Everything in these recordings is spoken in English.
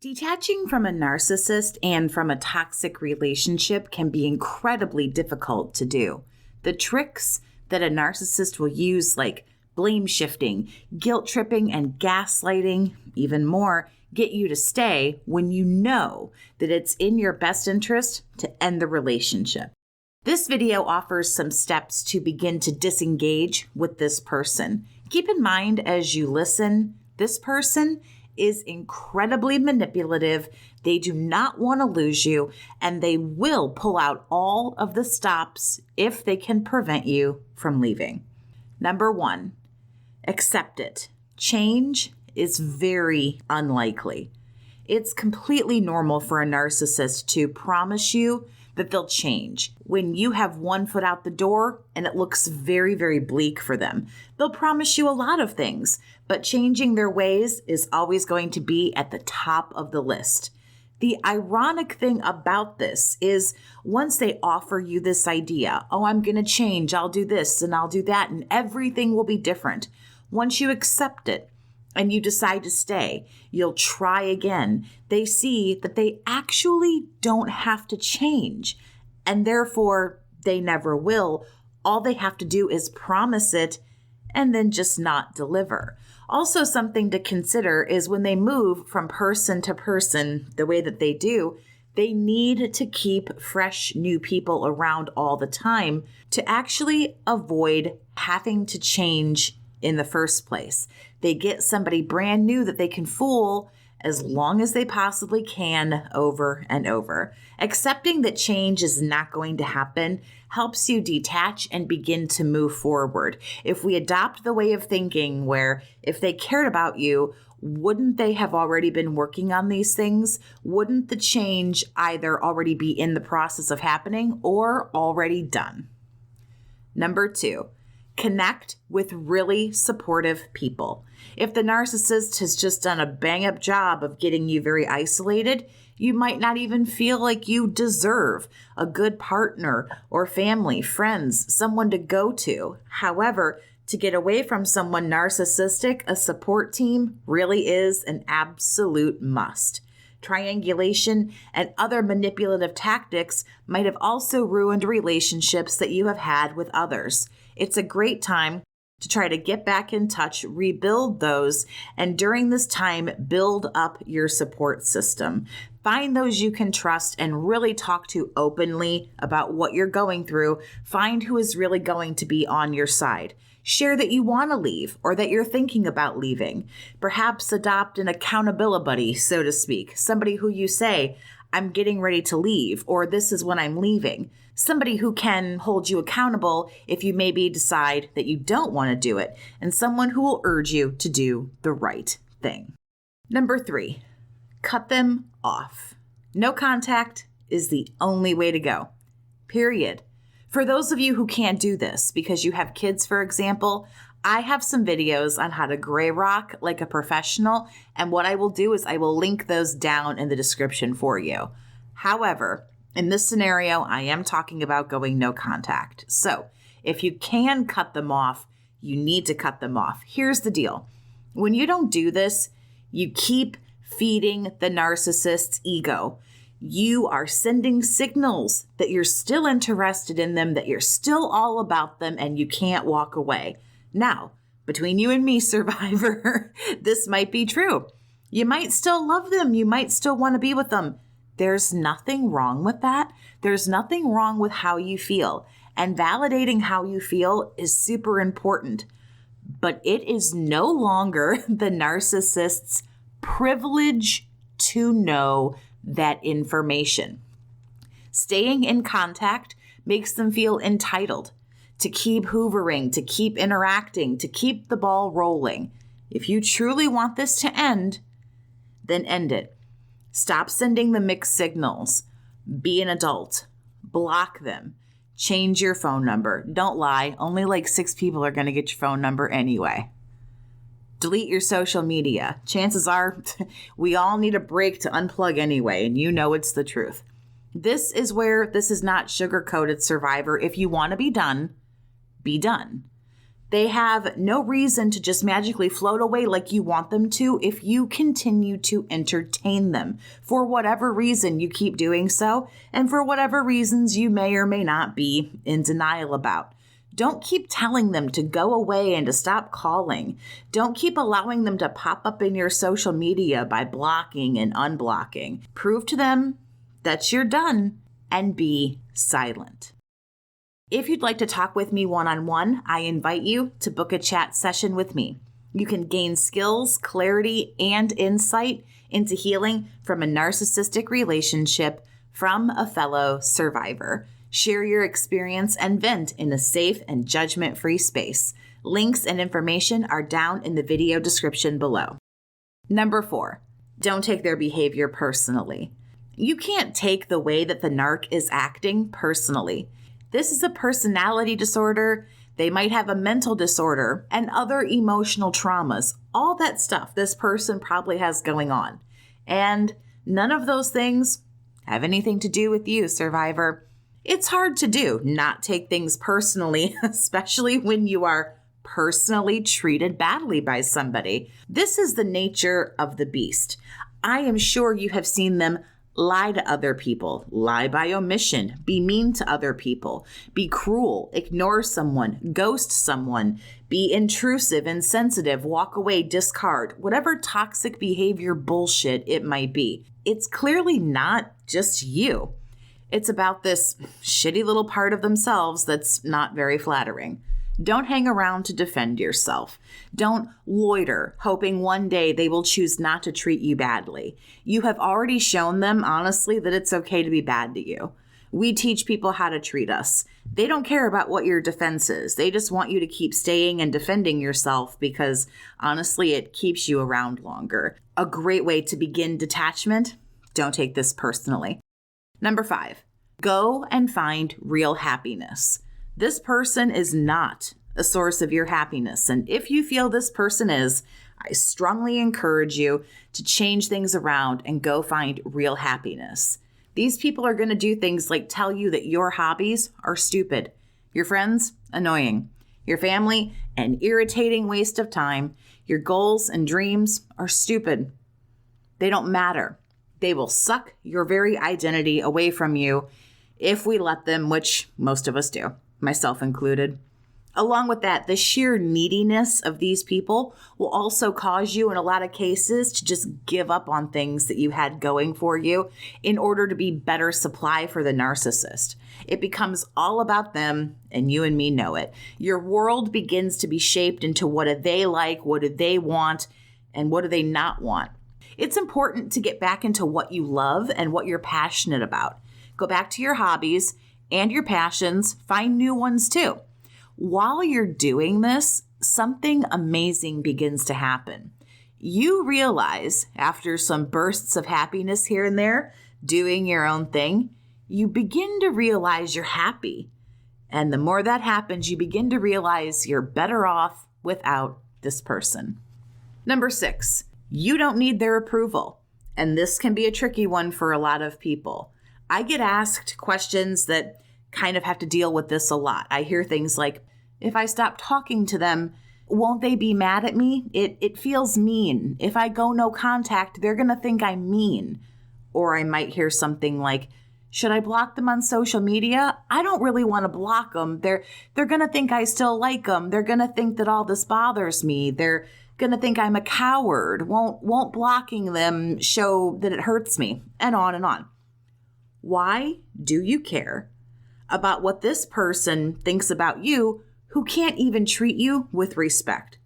Detaching from a narcissist and from a toxic relationship can be incredibly difficult to do. The tricks that a narcissist will use, like blame shifting, guilt tripping, and gaslighting, even more, get you to stay when you know that it's in your best interest to end the relationship. This video offers some steps to begin to disengage with this person. Keep in mind as you listen, this person is incredibly manipulative. They do not want to lose you, and they will pull out all of the stops if they can prevent you from leaving. Number 1, accept it. Change is very unlikely. It's completely normal for a narcissist to promise you that they'll change when you have one foot out the door and it looks very, very bleak for them. They'll promise you a lot of things, but changing their ways is always going to be at the top of the list. The ironic thing about this is once they offer you this idea, oh, I'm going to change, I'll do this and I'll do that, and everything will be different. Once you accept it, and you decide to stay, you'll try again. They see that they actually don't have to change, and therefore they never will. All they have to do is promise it and then just not deliver. Also, something to consider is when they move from person to person the way that they do, they need to keep fresh new people around all the time to actually avoid having to change in the first place. They get somebody brand new that they can fool as long as they possibly can over and over. Accepting that change is not going to happen helps you detach and begin to move forward. If we adopt the way of thinking where if they cared about you, wouldn't they have already been working on these things? Wouldn't the change either already be in the process of happening or already done? Number 2, connect with really supportive people. If the narcissist has just done a bang-up job of getting you very isolated, you might not even feel like you deserve a good partner or family, friends, someone to go to. However, to get away from someone narcissistic, a support team really is an absolute must. Triangulation and other manipulative tactics might have also ruined relationships that you have had with others. It's a great time to try to get back in touch, rebuild those, and during this time, build up your support system. Find those you can trust and really talk to openly about what you're going through. Find who is really going to be on your side. Share that you want to leave or that you're thinking about leaving. Perhaps adopt an accountability buddy, so to speak. Somebody who you say, I'm getting ready to leave, or this is when I'm leaving. Somebody who can hold you accountable if you maybe decide that you don't want to do it, and someone who will urge you to do the right thing. Number 3, cut them off. No contact is the only way to go. Period. For those of you who can't do this because you have kids, for example, I have some videos on how to gray rock like a professional, and what I will do is I will link those down in the description for you. However, in this scenario, I am talking about going no contact. So if you can cut them off, you need to cut them off. Here's the deal. When you don't do this, you keep feeding the narcissist's ego. You are sending signals that you're still interested in them, that you're still all about them, and you can't walk away. Now, between you and me, survivor, this might be true. You might still love them. You might still want to be with them. There's nothing wrong with that. There's nothing wrong with how you feel. And validating how you feel is super important. But it is no longer the narcissist's privilege to know that information. Staying in contact makes them feel entitled to keep hoovering, to keep interacting, to keep the ball rolling. If you truly want this to end, then end it. Stop sending the mixed signals. Be an adult. Block them. Change your phone number. Don't lie. Only like 6 people are going to get your phone number anyway. Delete your social media. Chances are we all need a break to unplug anyway, and you know it's the truth. This is where this is not sugar-coated, survivor. If you want to be done, be done. They have no reason to just magically float away like you want them to if you continue to entertain them. For whatever reason, you keep doing so, and for whatever reasons you may or may not be in denial about. Don't keep telling them to go away and to stop calling. Don't keep allowing them to pop up in your social media by blocking and unblocking. Prove to them that you're done and be silent. If you'd like to talk with me one-on-one, I invite you to book a chat session with me. You can gain skills, clarity, and insight into healing from a narcissistic relationship from a fellow survivor. Share your experience and vent in a safe and judgment-free space. Links and information are down in the video description below. Number 4, don't take their behavior personally. You can't take the way that the narc is acting personally. This is a personality disorder. They might have a mental disorder and other emotional traumas. All that stuff this person probably has going on. And none of those things have anything to do with you, survivor. It's hard to do, not take things personally, especially when you are personally treated badly by somebody. This is the nature of the beast. I am sure you have seen them lie to other people, lie by omission, be mean to other people, be cruel, ignore someone, ghost someone, be intrusive, insensitive, walk away, discard, whatever toxic behavior bullshit it might be. It's clearly not just you. It's about this shitty little part of themselves that's not very flattering. Don't hang around to defend yourself. Don't loiter, hoping one day they will choose not to treat you badly. You have already shown them, honestly, that it's okay to be bad to you. We teach people how to treat us. They don't care about what your defense is. They just want you to keep staying and defending yourself because, honestly, it keeps you around longer. A great way to begin detachment. Don't take this personally. Number 5, go and find real happiness. This person is not a source of your happiness. And if you feel this person is, I strongly encourage you to change things around and go find real happiness. These people are going to do things like tell you that your hobbies are stupid, your friends, annoying, your family, an irritating waste of time, your goals and dreams are stupid. They don't matter. They will suck your very identity away from you if we let them, which most of us do, myself included. Along with that, the sheer neediness of these people will also cause you in a lot of cases to just give up on things that you had going for you in order to be better supply for the narcissist. It becomes all about them, and you and me know it. Your world begins to be shaped into what do they like, what do they want, and what do they not want. It's important to get back into what you love and what you're passionate about. Go back to your hobbies and your passions, find new ones too. While you're doing this, something amazing begins to happen. You realize after some bursts of happiness here and there, doing your own thing, you begin to realize you're happy. And the more that happens, you begin to realize you're better off without this person. Number 6, you don't need their approval. And this can be a tricky one for a lot of people. I get asked questions that kind of have to deal with this a lot. I hear things like, if I stop talking to them, won't they be mad at me? It feels mean. If I go no contact, they're going to think I'm mean. Or I might hear something like, should I block them on social media? I don't really want to block them. They're going to think I still like them. They're going to think that all this bothers me. They're going to think I'm a coward. Won't blocking them show that it hurts me? And on and on. Why do you care about what this person thinks about you who can't even treat you with respect?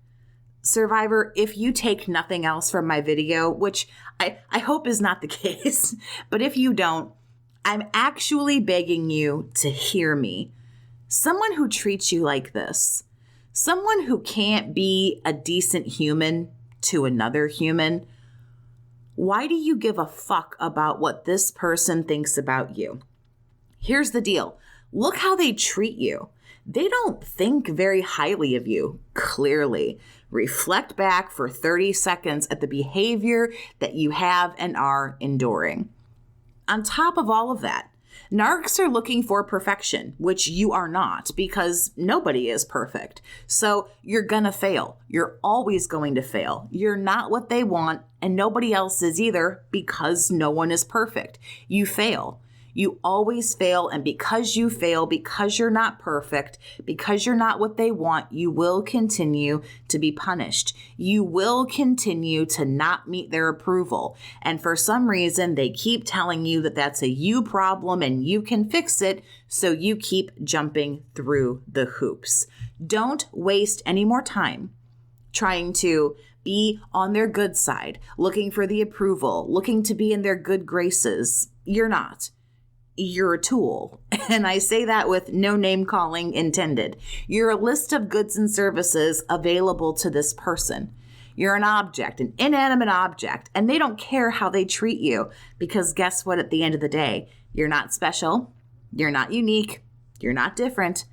Survivor, if you take nothing else from my video, which I hope is not the case, but if you don't, I'm actually begging you to hear me. Someone who treats you like this, someone who can't be a decent human to another human, why do you give a fuck about what this person thinks about you? Here's the deal. Look how they treat you. They don't think very highly of you, clearly. Reflect back for 30 seconds at the behavior that you have and are enduring. On top of all of that, Narcs are looking for perfection, which you are not, because nobody is perfect. So you're gonna fail. You're always going to fail. You're not what they want, and nobody else is either, because no one is perfect. You fail. You always fail, and because you fail, because you're not perfect, because you're not what they want, you will continue to be punished. You will continue to not meet their approval. And for some reason, they keep telling you that that's a you problem and you can fix it, so you keep jumping through the hoops. Don't waste any more time trying to be on their good side, looking for the approval, looking to be in their good graces. You're not. You're a tool. And I say that with no name calling intended. You're a list of goods and services available to this person. You're an object, an inanimate object, and they don't care how they treat you, because guess what? At the end of the day, you're not special. You're not unique. You're not different.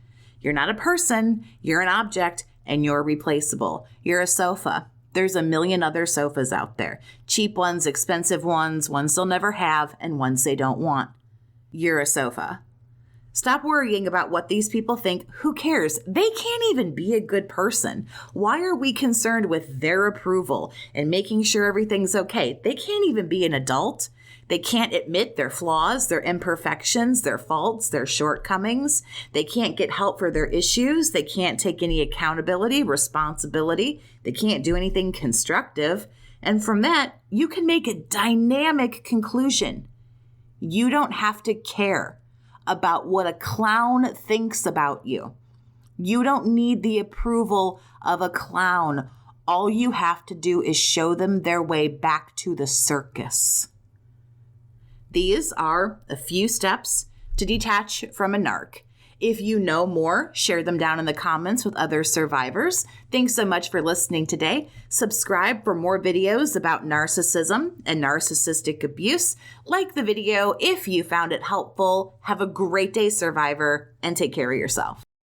You're not a person. You're an object, and you're replaceable. You're a sofa. There's a million other sofas out there. Cheap ones, expensive ones they'll never have, and ones they don't want. You're a sofa. Stop worrying about what these people think. Who cares? They can't even be a good person. Why are we concerned with their approval and making sure everything's okay? They can't even be an adult. They can't admit their flaws, their imperfections, their faults, their shortcomings. They can't get help for their issues. They can't take any accountability, responsibility. They can't do anything constructive. And from that, you can make a dynamic conclusion. You don't have to care about what a clown thinks about you. You don't need the approval of a clown. All you have to do is show them their way back to the circus. These are a few steps to detach from a narc. If you know more, share them down in the comments with other survivors. Thanks so much for listening today. Subscribe for more videos about narcissism and narcissistic abuse. Like the video if you found it helpful. Have a great day, survivor, and take care of yourself.